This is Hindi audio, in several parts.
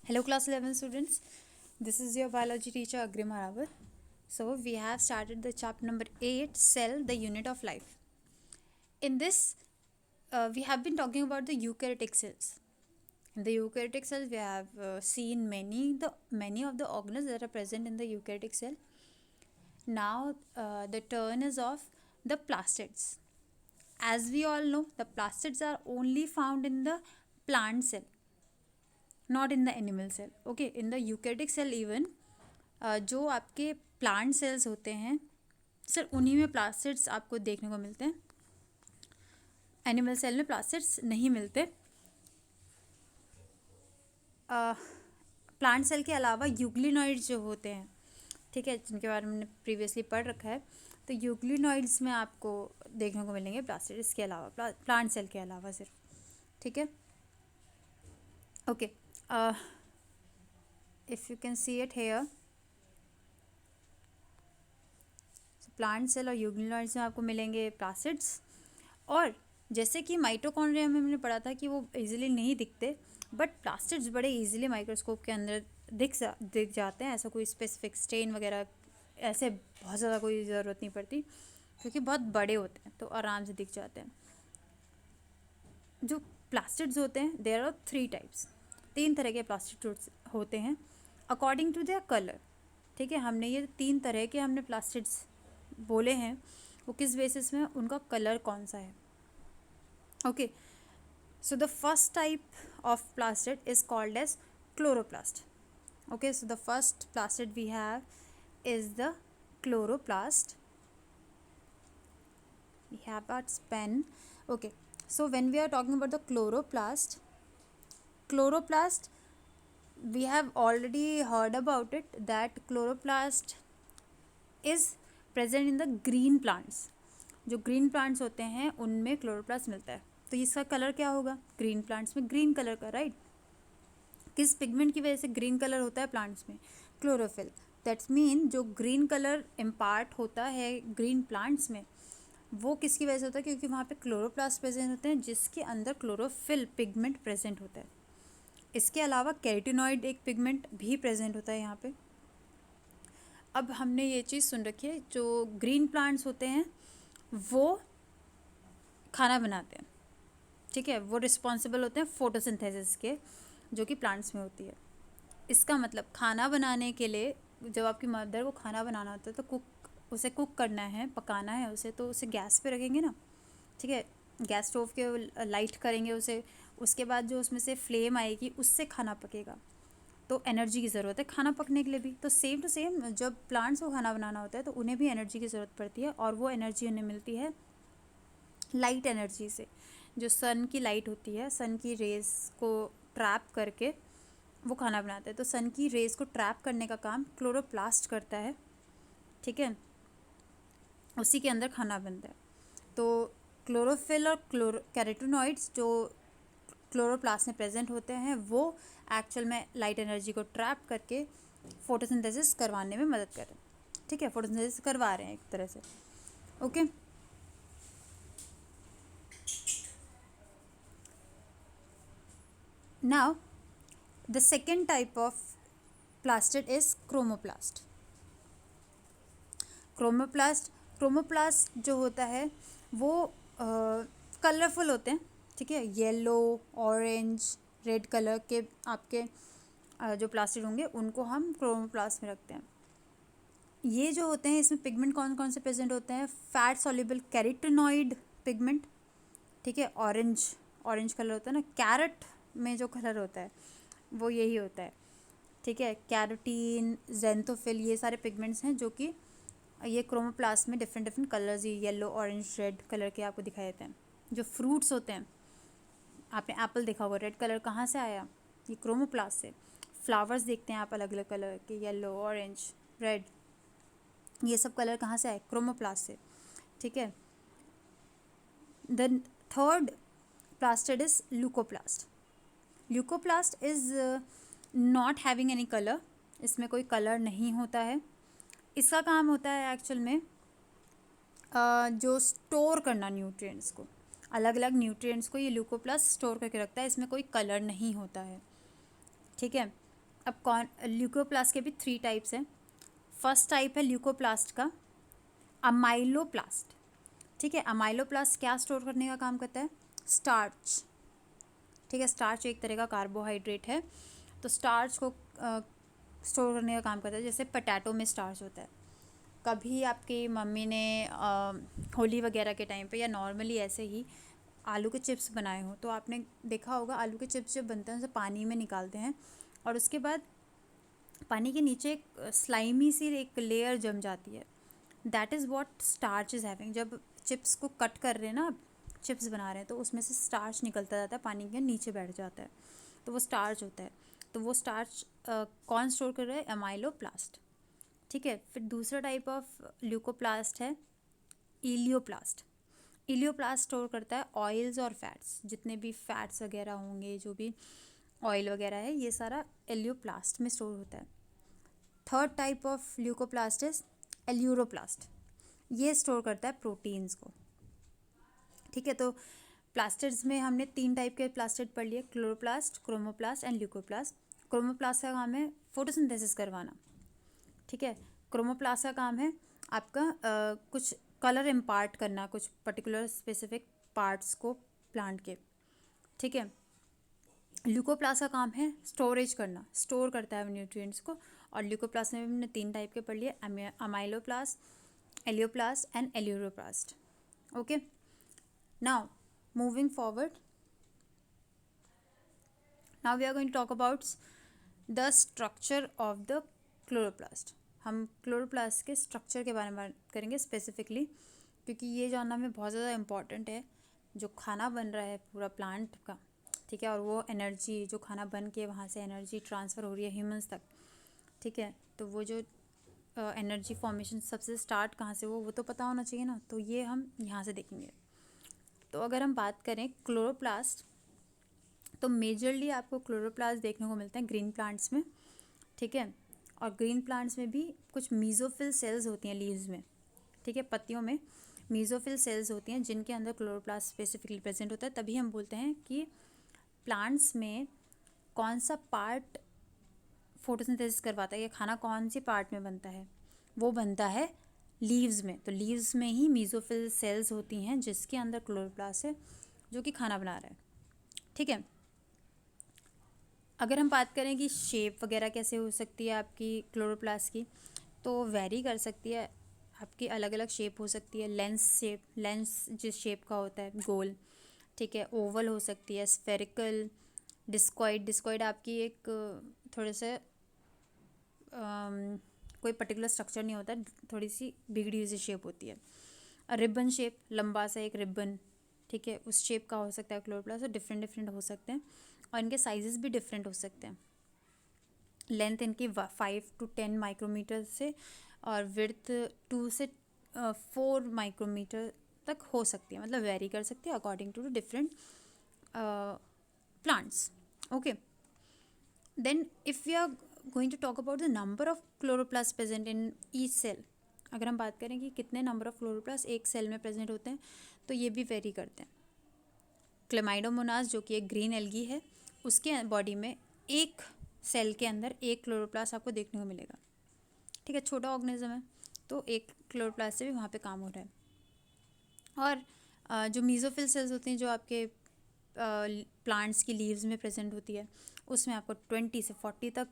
Hello class 11 students, this is your biology teacher Agrim Harawat. So we have started the chapter number 8, cell, the unit of life. In this we have been talking about the eukaryotic cells. In the eukaryotic cells we have seen many of the organelles that are present in the eukaryotic cell. Now the turn is of the plastids. As we all know, the plastids are only found in the plant cell, not in the animal cell. Okay, in the eukaryotic cell even जो आपके प्लांट सेल्स होते हैं सर, उन्हीं में प्लास्टिड्स आपको देखने को मिलते हैं. एनिमल सेल में प्लास्टिड्स नहीं मिलते. प्लांट सेल के अलावा यूग्लिनॉइड्स जो होते हैं, ठीक है, जिनके बारे में हमने प्रीवियसली पढ़ रखा है, तो यूग्लिनॉइड्स में आपको देखने को मिलेंगे प्लास्टिड्स के अलावा, प्लांट सेल के अलावा सिर्फ. ठीक है, okay. If you can see it here, plant cell और यूग्लिनॉइड्स में आपको मिलेंगे प्लास्टिड्स. और जैसे कि माइटोकॉन्ड्रिया में हमने पढ़ा था कि वो इजीली नहीं दिखते, बट प्लास्टिड्स बड़े इजीली माइक्रोस्कोप के अंदर दिख जाते हैं. ऐसा कोई स्पेसिफिक स्टेन वगैरह ऐसे बहुत ज़्यादा कोई ज़रूरत नहीं पड़ती, क्योंकि बहुत बड़े होते हैं तो आराम से दिख जाते हैं. जो प्लास्टिड्स होते हैं, देयर आर 3 टाइप्स. 3 तरह के प्लास्टिड्स होते हैं अकॉर्डिंग टू देयर कलर. ठीक है, हमने ये 3 तरह के हमने प्लास्टिड्स बोले हैं, वो किस बेसिस में, उनका कलर कौन सा है. Okay, so the first type of plastid is called as chloroplast. Okay, so the first plastid we have is the chloroplast. We have our pen. Okay, so when we are talking about the chloroplast, we have already heard about it, that chloroplast is present in the green plants. जो ग्रीन प्लांट्स होते हैं उनमें क्लोरोप्लास्ट मिलता है. तो इसका कलर क्या होगा, ग्रीन प्लांट्स में ग्रीन कलर का, राइट. किस पिगमेंट की वजह से ग्रीन कलर होता है प्लांट्स में, क्लोरोफिल. दैट्स मीन जो ग्रीन कलर इम्पार्ट होता है ग्रीन प्लांट्स में, वो किसकी वजह से होता है, क्योंकि वहाँ पे क्लोरोप्लास्ट प्रेजेंट होते हैं जिसके अंदर क्लोरोफिल पिगमेंट प्रेजेंट होता है. इसके अलावा कैरोटीनॉइड एक पिगमेंट भी प्रेजेंट होता है यहाँ पे. अब हमने ये चीज़ सुन रखी है, जो ग्रीन प्लांट्स होते हैं वो खाना बनाते हैं. ठीक है, वो रिस्पॉन्सिबल होते हैं फोटोसिंथेसिस के, जो कि प्लांट्स में होती है. इसका मतलब खाना बनाने के लिए, जब आपकी मदर को खाना बनाना होता है तो उसे कुक करना है, पकाना है उसे, तो उसे गैस पे रखेंगे ना. ठीक है, गैस स्टोव के लाइट करेंगे उसे, उसके बाद जो उसमें से फ्लेम आएगी उससे खाना पकेगा. तो एनर्जी की ज़रूरत है खाना पकने के लिए भी. तो सेम टू सेम जब प्लांट्स को खाना बनाना होता है तो उन्हें भी एनर्जी की ज़रूरत पड़ती है, और वो एनर्जी उन्हें मिलती है लाइट एनर्जी से. जो सन की लाइट होती है, सन की रेज़ को ट्रैप करके वो खाना बनाते हैं. तो सन की रेज़ को ट्रैप करने का काम क्लोरोप्लास्ट करता है. ठीक है, उसी के अंदर खाना बनता है. तो क्लोरोफिल और कैरोटीनॉइड्स जो क्लोरोप्लास्ट में प्रेजेंट होते हैं, वो एक्चुअल में लाइट एनर्जी को ट्रैप करके फोटोसिंथेसिस करवाने में मदद कर रहे हैं. ठीक है, फोटोसिंथेसिस करवा रहे हैं एक तरह से. Okay, now the second type of plastid is chromoplast. Chromoplast जो होता है वो कलरफुल होते हैं. ठीक है, येलो, ऑरेंज, रेड कलर के आपके जो प्लास्टिड होंगे उनको हम क्रोमोप्लास्ट में रखते हैं. ये जो होते हैं इसमें पिगमेंट कौन कौन से प्रेजेंट होते हैं, फैट सॉल्युबल कैरोटीनॉइड पिगमेंट. ठीक है, ऑरेंज कलर होता है ना, कैरेट में जो कलर होता है वो यही होता है. ठीक है, कैरोटीन, जेंथोफिल, ये सारे पिगमेंट्स हैं जो कि ये क्रोमोप्लास्ट में डिफरेंट कलर्स, ये येलो, ऑरेंज, रेड कलर के आपको दिखाई देते हैं. जो फ्रूट्स होते हैं, आपने एप्पल देखा होगा, रेड कलर कहाँ से आया, ये क्रोमोप्लास्ट से. फ्लावर्स देखते हैं आप अलग अलग कलर के, येलो, ऑरेंज, रेड, ये सब कलर कहाँ से आए, क्रोमोप्लास्ट से. ठीक है, the third plastid is leucoplast. Leucoplast is not having any colour, इसमें कोई कलर नहीं होता है. इसका काम होता है एक्चुअल में जो स्टोर करना न्यूट्रिएंट्स को, अलग अलग न्यूट्रिएंट्स को ये ल्यूकोप्लास्ट स्टोर करके रखता है. इसमें कोई कलर नहीं होता है. ठीक है, अब कौन, ल्यूकोप्लास्ट के भी 3 टाइप्स हैं। फर्स्ट टाइप है ल्यूकोप्लास्ट का अमाइलोप्लास्ट। ठीक है, अमाइलोप्लास्ट क्या स्टोर करने का काम करता है? स्टार्च। ठीक है, स्टार्च एक तरह का कार्बोहाइड्रेट है, तो स्टार्च को स्टोर करने का काम करता है। जैसे पोटैटो में स्टार्च होता है। कभी आपकी मम्मी ने होली वगैरह के टाइम पे या नॉर्मली ऐसे ही आलू के चिप्स बनाए हो तो आपने देखा होगा, आलू के चिप्स जब बनते हैं उसे पानी में निकालते हैं और उसके बाद पानी के नीचे एक स्लाइमी सी एक लेयर जम जाती है। That is what starch is having. जब चिप्स को कट कर रहे हैं ना, चिप्स बना रहे हैं, तो उसमें से स्टार्च निकलता जाता है, पानी के नीचे बैठ जाता है, तो वो स्टार्च होता है। तो वो स्टार्च कौन स्टोर कर रहा है? अमाइलोप्लास्ट। ठीक है, फिर दूसरा टाइप ऑफ ल्यूकोप्लास्ट है इलियोप्लास्ट। इलियोप्लास्ट स्टोर करता है ऑयल्स और फैट्स, जितने भी फैट्स वगैरह होंगे, जो भी ऑयल वगैरह है, ये सारा इलियोप्लास्ट में स्टोर होता है। Third type of leucoplast is aleuroplast. ये स्टोर करता है प्रोटीन्स को। ठीक है, तो प्लास्टिड्स में हमने 3 टाइप के प्लास्टिड पढ़ लिए, chloroplast, chromoplast and leucoplast. Chromoplast का काम है फोटोसिंथेसिस करवाना। ठीक है, क्रोमोप्लास्ट का काम है आपका कुछ कलर इम्पार्ट करना, कुछ पर्टिकुलर स्पेसिफिक पार्ट्स को प्लांट के। ठीक है, ल्यूकोप्लास्ट का काम है स्टोरेज करना, स्टोर करता है न्यूट्रिएंट्स को। और ल्यूकोप्लास्ट में भी हमने 3 टाइप के पढ़ लिए, amyloplast, elaioplast and aleuroplast. Okay, now moving forward, now we are going to talk about the structure of the chloroplast। हम क्लोरोप्लास्ट के स्ट्रक्चर के बारे में बात करेंगे स्पेसिफिकली, क्योंकि ये जानना हमें बहुत ज़्यादा इम्पॉर्टेंट है। जो खाना बन रहा है पूरा प्लांट का, ठीक है, और वो एनर्जी जो खाना बन के वहाँ से एनर्जी ट्रांसफ़र हो रही है ह्यूमंस तक। ठीक है, तो वो जो एनर्जी फॉर्मेशन सबसे स्टार्ट कहाँ से वो तो पता होना चाहिए ना, तो ये हम यहाँ से देखेंगे। तो अगर हम बात करें क्लोरोप्लास्ट, तो मेजरली आपको क्लोरोप्लास्ट देखने को मिलते हैं ग्रीन प्लांट्स में। ठीक है, और ग्रीन प्लांट्स में भी कुछ मीज़ोफिल सेल्स होती हैं लीव्स में। ठीक है, पत्तियों में मीज़ोफिल सेल्स होती हैं जिनके अंदर क्लोरोप्लास्ट स्पेसिफिकली प्रेजेंट होता है। तभी हम बोलते हैं कि प्लांट्स में कौन सा पार्ट फोटोसिंथेसिस करवाता है, या खाना कौन सी पार्ट में बनता है, वो बनता है लीव्स में। तो लीव्स में ही मीज़ोफिल सेल्स होती हैं जिसके अंदर क्लोरोप्लास्ट है, जो कि खाना बना रहा है। ठीक है, अगर हम बात करें कि शेप वगैरह कैसे हो सकती है आपकी क्लोरोप्लास्ट की, तो वेरी कर सकती है। आपकी अलग अलग शेप हो सकती है। लेंस शेप, लेंस जिस शेप का होता है गोल, ठीक है, ओवल हो सकती है, स्फेरिकल, डिस्कॉइड। डिस्कॉइड आपकी एक थोड़े से कोई पर्टिकुलर स्ट्रक्चर नहीं होता, थोड़ी सी बिगड़ी हुई सी शेप होती है। रिबन शेप, लंबा सा एक रिबन, ठीक है, उस शेप का हो सकता है क्लोरोप्लास्ट। डिफरेंट डिफरेंट हो सकते हैं और इनके साइजेस भी डिफरेंट हो सकते हैं। लेंथ इनकी 5 to 10 माइक्रोमीटर से और विड्थ 2 से 4 माइक्रोमीटर तक हो सकती है, मतलब वेरी कर सकती है according to different plants. Okay, then if we are going to talk about the number of chloroplast present in each cell, अगर हम बात करें कि कितने नंबर ऑफ क्लोरोप्लास्ट एक सेल में प्रेजेंट होते हैं, तो ये भी वेरी करते हैं। क्लेमाइडोमोनास जो कि एक ग्रीन एल्गी है, उसके बॉडी में एक सेल के अंदर एक क्लोरोप्लास्ट आपको देखने को मिलेगा। ठीक है, छोटा ऑर्गेनिज्म है तो एक क्लोरोप्लास्ट से भी वहाँ पे काम हो रहा है। और जो मीज़ोफिल सेल्स होती हैं जो आपके प्लांट्स की लीव्स में प्रेजेंट होती है, उसमें आपको 20 से 40 तक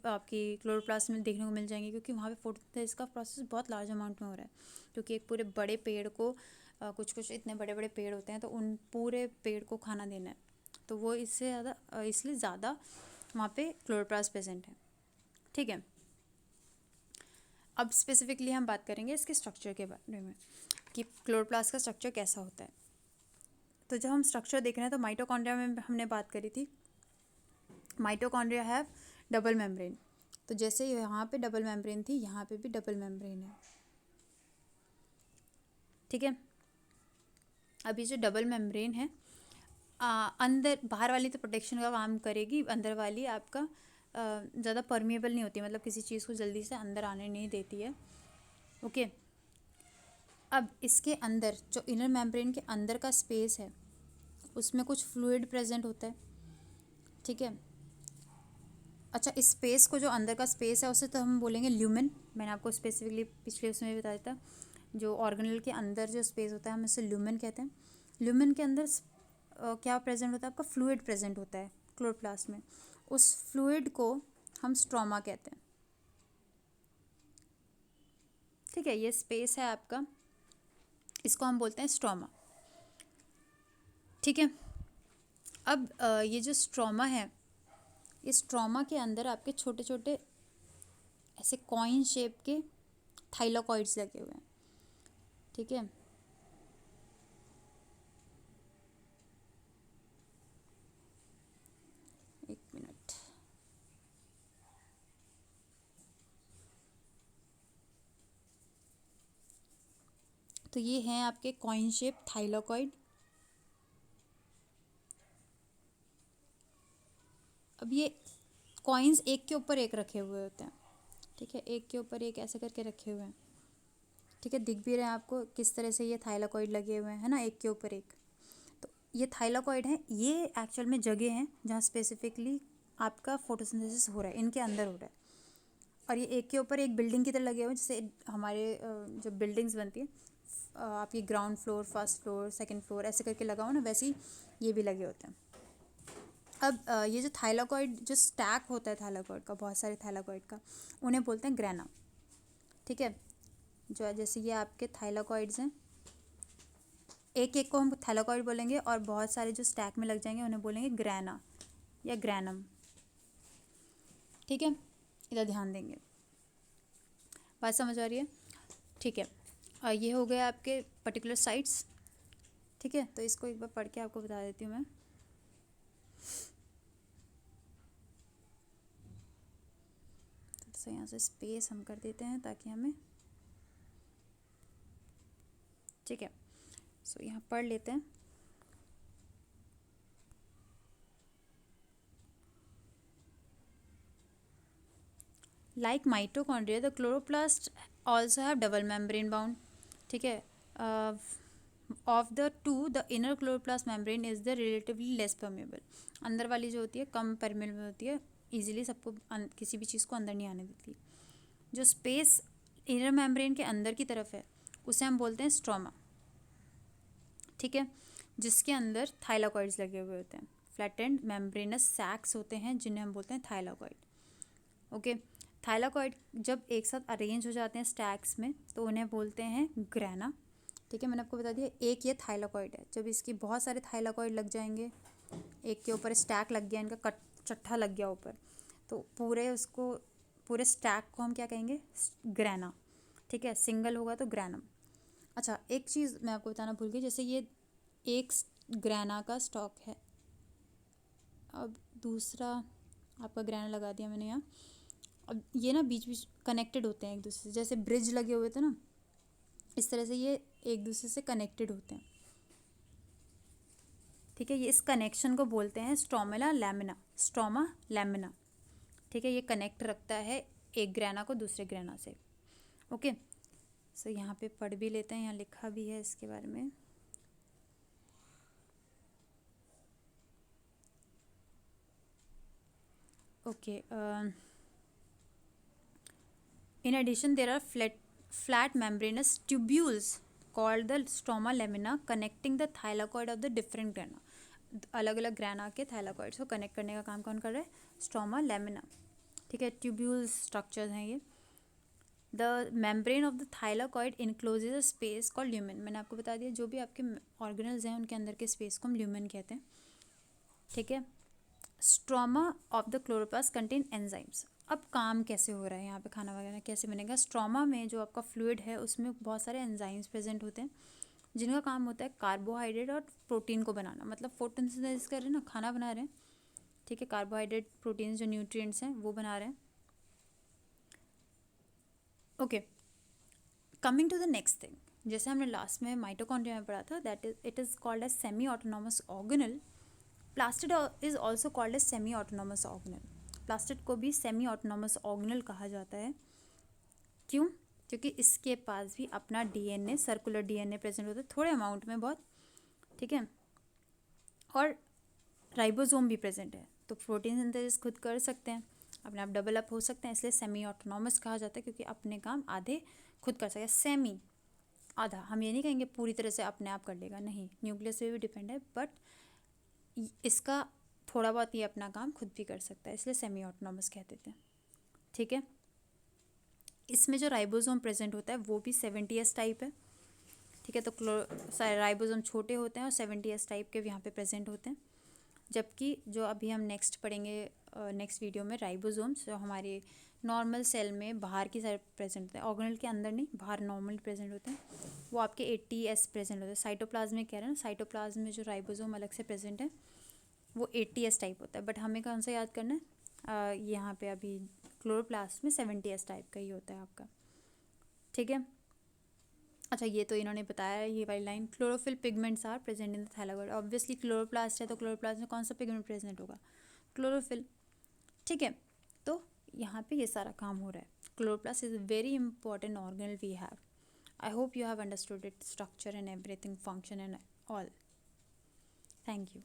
आपकी क्लोरोप्लास्ट में देखने को मिल जाएंगे, क्योंकि वहाँ पे फोटोसिंथेसिस का प्रोसेस बहुत लार्ज अमाउंट में हो रहा है। क्योंकि एक पूरे बड़े पेड़ को कुछ कुछ इतने बड़े बड़े पेड़ होते हैं, तो उन पूरे पेड़ को खाना देना है, तो वो इससे ज़्यादा इसलिए ज़्यादा वहाँ पे क्लोरोप्लास्ट प्रेजेंट है। ठीक है, अब स्पेसिफिकली हम बात करेंगे इसके स्ट्रक्चर के बारे में कि क्लोरोप्लास्ट का स्ट्रक्चर कैसा होता है। तो जब हम स्ट्रक्चर देख रहे हैं तो माइटोकॉन्ड्रिया में हमने बात करी थी, माइटोकॉन्ड्रिया हैव डबल मेम्ब्रेन। तो जैसे यहाँ पे डबल मेम्ब्रेन थी, यहाँ पे भी डबल मेम्ब्रेन है। ठीक है, अभी जो डबल मेम्ब्रेन है, अंदर बाहर वाली तो प्रोटेक्शन का काम करेगी, अंदर वाली आपका ज़्यादा परमिएबल नहीं होती, मतलब किसी चीज़ को जल्दी से अंदर आने नहीं देती है। ओके, अब इसके अंदर जो इनर मेम्ब्रेन के अंदर का स्पेस है, उसमें कुछ फ्लूइड प्रेजेंट होता है। ठीक है, अच्छा, इस स्पेस को, जो अंदर का स्पेस है, उसे तो हम बोलेंगे ल्यूमेन। मैंने आपको स्पेसिफिकली पिछले उसमें भी बताया था, जो ऑर्गेनेल के अंदर जो स्पेस होता है हम इसे ल्यूमेन कहते हैं। ल्यूमेन के अंदर क्या प्रेजेंट होता है, आपका फ्लूइड प्रेजेंट होता है क्लोरोप्लास्ट में। उस फ्लूइड को हम स्ट्रोमा कहते हैं। ठीक है, ये स्पेस है आपका, इसको हम बोलते हैं स्ट्रोमा। ठीक है, अब ये जो स्ट्रोमा है, इस स्ट्रोमा के अंदर आपके छोटे छोटे ऐसे कॉइन शेप के थाइलाकॉइड्स लगे हुए हैं। ठीक है, एक मिनट। तो ये हैं आपके कॉइन शेप थाइलाकॉइड। अब ये कॉइन्स एक के ऊपर एक रखे हुए होते हैं। ठीक है, एक के ऊपर एक ऐसे करके रखे हुए हैं। ठीक है, दिख भी रहे हैं आपको किस तरह से ये थाइलाकॉइड लगे हुए हैं, है ना, एक के ऊपर एक। तो ये थाइलाकॉइड हैं, ये एक्चुअल में जगह हैं जहाँ स्पेसिफिकली आपका फोटोसिंथेसिस हो रहा है, इनके अंदर हो रहा है। और ये एक के ऊपर एक बिल्डिंग की तरह लगे हुए हैं, जैसे हमारे जो बिल्डिंग्स बनती है, आपकी ground floor, first floor, second floor, ऐसे करके लगा हो ना, वैसे ही ये भी लगे होते हैं। अब ये जो थाइलाकॉइड, जो स्टैक होता है थाइलाकॉइड का, बहुत सारे थाइलाकॉइड का, उन्हें बोलते हैं ग्रेना। ठीक है, जो जैसे ये आपके थाइलाकॉइड्स हैं, एक एक को हम थाइलाकॉइड बोलेंगे, और बहुत सारे जो स्टैक में लग जाएंगे उन्हें बोलेंगे ग्रेना या ग्रैनम। ठीक है, इधर ध्यान देंगे, बात समझ आ रही है? ठीक है, ये हो गए आपके पर्टिकुलर साइट्स। ठीक है, तो इसको एक बार पढ़ के आपको बता देती हूँ मैं। तो यहाँ से स्पेस हम कर देते हैं ताकि हमें, ठीक है, सो यहाँ पढ़ लेते हैं। Like mitochondria, the chloroplast also have double membrane bound. ठीक है, of the two, the inner chloroplast membrane is the relatively less permeable. अंदर वाली जो होती है कम permeable होती है, इजीली सबको किसी भी चीज़ को अंदर नहीं आने देती। जो स्पेस इनर मेम्ब्रेन के अंदर की तरफ है उसे हम बोलते हैं स्ट्रोमा। ठीक है, जिसके अंदर थाइलाकॉइड्स लगे हुए होते हैं, फ्लैटेंड मेम्ब्रेनस सैक्स होते हैं जिन्हें हम बोलते हैं थाइलाकॉइड। ओके, थाइलाकॉइड जब एक साथ अरेंज हो जाते हैं स्टैक्स में तो उन्हें बोलते हैं ग्रेना। ठीक है, मैंने आपको बता दिया, एक ये थाइलाकॉइड है, जब इसकी बहुत सारे थाइलाकॉइड लग जाएंगे, एक के ऊपर स्टैक लग गया, इनका चट्ठा लग गया ऊपर, तो पूरे स्टैक को हम क्या कहेंगे, ग्रेना। ठीक है, सिंगल होगा तो ग्रैनम। अच्छा, एक चीज़ मैं आपको बताना भूल गई, जैसे ये एक ग्रेना का स्टॉक है, अब दूसरा आपका ग्रेना लगा दिया मैंने यहाँ। अब ये ना बीच बीच कनेक्टेड होते हैं एक दूसरे से, जैसे ब्रिज लगे हुए थे ना, इस तरह से ये एक दूसरे से कनेक्टेड होते हैं। ठीक है, ये इस कनेक्शन को बोलते हैं स्ट्रोमेला लैमिना, स्ट्रोमा लैमिना। ठीक है, ये कनेक्ट रखता है एक ग्रेना को दूसरे ग्रेना से। ओके, सो यहाँ पे पढ़ भी लेते हैं, यहाँ लिखा भी है इसके बारे में। Okay, in addition there are flat membranous tubules called the stroma lamina connecting the thylakoid of the different grana. अलग अलग ग्रेना के थाइलाकॉइड्स को कनेक्ट करने का काम कौन कर रहा है, स्ट्रोमा लैमिना। ठीक है, ट्यूब्यूल्स स्ट्रक्चर्स हैं ये। The membrane of the thylakoid encloses a space called lumen. मैंने आपको बता दिया, जो भी आपके ऑर्गेनल्स हैं उनके अंदर के स्पेस को हम ल्यूमेन कहते हैं। ठीक है, stroma of the chloroplast contain enzymes. अब काम कैसे हो रहा है यहाँ पे, खाना वगैरह कैसे बनेगा। स्ट्रोमा में जो आपका फ्लूइड है उसमें बहुत सारे एंजाइम्स प्रेजेंट होते हैं जिनका काम होता है कार्बोहाइड्रेट और प्रोटीन को बनाना, मतलब फोटोसिंथेसिस कर रहे हैं ना, खाना बना रहे हैं। ठीक है, कार्बोहाइड्रेट प्रोटीन जो न्यूट्रिएंट्स हैं वो बना रहे हैं। Okay, coming to the next thing, जैसे हमने लास्ट में माइटोकॉन्ड्रिया में पढ़ा था, that it is called as semi autonomous organelle. Plastid is also called as semi autonomous organelle. Plastid को भी सेमी ऑटोनॉमस ऑर्गेनल कहा जाता है। क्यों? क्योंकि इसके पास भी अपना डीएनए, सर्कुलर डीएनए प्रेजेंट होता है, थोड़े अमाउंट में बहुत। ठीक है, और राइबोसोम भी प्रेजेंट है, तो प्रोटीन सिंथेसिस खुद कर सकते हैं। अपने आप डेवलप हो सकते हैं, इसलिए सेमी ऑटोनॉमस कहा जाता है, क्योंकि अपने काम आधे खुद कर सकते हैं। सेमी, आधा, हम ये नहीं कहेंगे पूरी तरह से अपने आप कर लेगा, नहीं, न्यूक्लियस पे भी डिपेंड है, बट इसका थोड़ा बहुत ये अपना काम खुद भी कर सकता है, इसलिए सेमी ऑटोनॉमस कहते थे। ठीक है, इसमें जो राइबोसोम प्रेजेंट होता है वो भी 70S टाइप है। ठीक है, तो राइबोसोम छोटे होते हैं और 70S टाइप के यहाँ पे प्रेजेंट होते हैं। जबकि जो अभी हम नेक्स्ट पढ़ेंगे नेक्स्ट वीडियो में, राइबोसोम्स जो हमारे नॉर्मल सेल में बाहर की साइड प्रेजेंट होते हैं, ऑर्गेनेल के अंदर नहीं, बाहर नॉर्मल प्रेजेंट होते हैं, वो आपके 80S प्रेजेंट होते हैं। साइटोप्लाज्म में कह रहे हैं ना, साइटोप्लाज्म में जो राइबोसोम अलग से प्रेजेंट है वो 80S टाइप होता है, बट हमें कौन सा याद करना है, यहाँ पे अभी क्लोरोप्लास्ट में 70S टाइप का ही होता है आपका। ठीक है, अच्छा ये तो इन्होंने बताया, ये वाली line, chlorophyll pigments are present in the thylakoid. Obviously chloroplast है तो क्लोरोप्लास्ट में कौन सा पिगमेंट प्रेजेंट होगा, क्लोरोफिल। ठीक है, तो यहाँ पे ये सारा काम हो रहा है। Chloroplast is a very important organelle we have. I hope you have understood its structure and everything, function and all. Thank you.